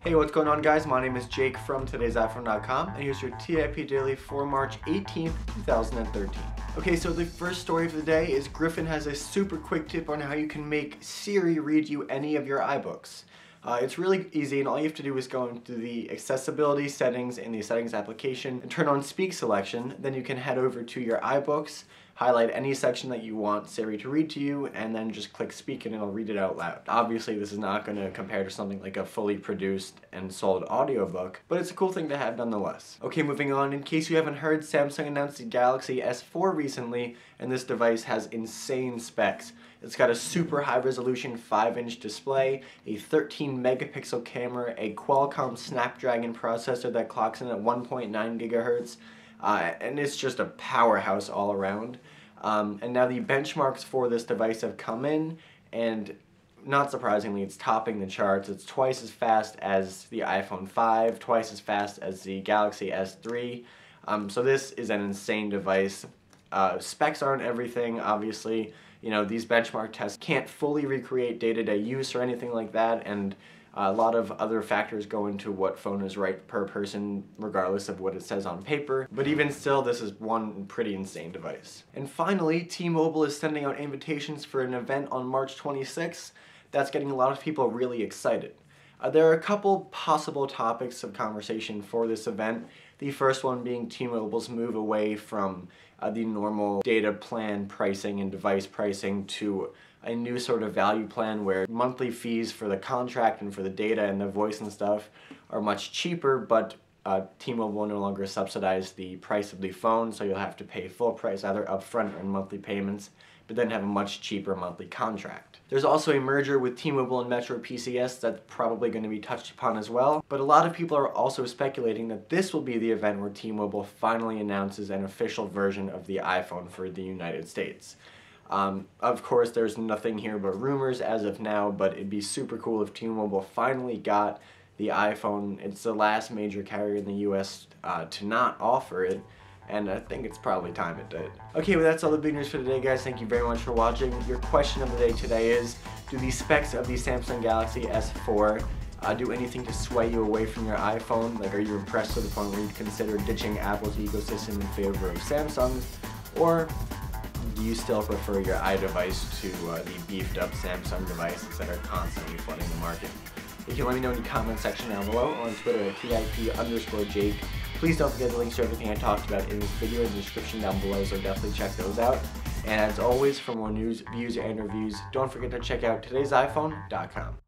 Hey, what's going on, guys? My name is Jake from Todaysiphone.com, and here's your TIP Daily for March 18th, 2013. Okay, so the first story of the day is Griffin has a super quick tip on how you can make Siri read you any of your iBooks. It's really easy, and all you have to do is go into the accessibility settings in the settings application and turn on speak selection. Then you can head over to your iBooks, highlight any section that you want Siri to read to you, and then just click speak and it'll read it out loud. Obviously, this is not going to compare to something like a fully produced and sold audiobook, but it's a cool thing to have nonetheless. Okay, moving on. In case you haven't heard, Samsung announced the Galaxy S4 recently, and this device has insane specs. It's got a super high resolution 5-inch display, a 13 megapixel camera, a Qualcomm Snapdragon processor that clocks in at 1.9 gigahertz, and it's just a powerhouse all around. And now the benchmarks for this device have come in, and not surprisingly, it's topping the charts. It's twice as fast as the iPhone 5, twice as fast as the Galaxy S3. So this is an insane device. Specs aren't everything, obviously. You know, these benchmark tests can't fully recreate day-to-day use or anything like that, and a lot of other factors go into what phone is right per person, regardless of what it says on paper. But even still, this is one pretty insane device. And finally, T-Mobile is sending out invitations for an event on March 26th. That's getting a lot of people really excited. There are a couple possible topics of conversation for this event. The first one being T-Mobile's move away from the normal data plan pricing and device pricing to a new sort of value plan where monthly fees for the contract and for the data and the voice and stuff are much cheaper, but T-Mobile will no longer subsidize the price of the phone, so you'll have to pay full price either upfront or in monthly payments, but then have a much cheaper monthly contract. There's also a merger with T-Mobile and Metro PCS that's probably going to be touched upon as well, but a lot of people are also speculating that this will be the event where T-Mobile finally announces an official version of the iPhone for the United States. Of course, there's nothing here but rumors as of now, but it'd be super cool if T-Mobile finally got the iPhone. It's the last major carrier in the US to not offer it, and I think it's probably time it did. Okay, well, that's all the big news for today, guys. Thank you very much for watching. Your question of the day today is, do the specs of the Samsung Galaxy S4 do anything to sway you away from your iPhone? Like, are you impressed to the point where you'd consider ditching Apple's ecosystem in favor of Samsung's? Or do you still prefer your iDevice to the beefed up Samsung devices that are constantly flooding the market? You can let me know in the comment section down below or on Twitter at TIP_Jake. Please don't forget the links to everything I talked about in this video in the description down below, so definitely check those out. And as always, for more news, views, and reviews, don't forget to check out todaysiphone.com.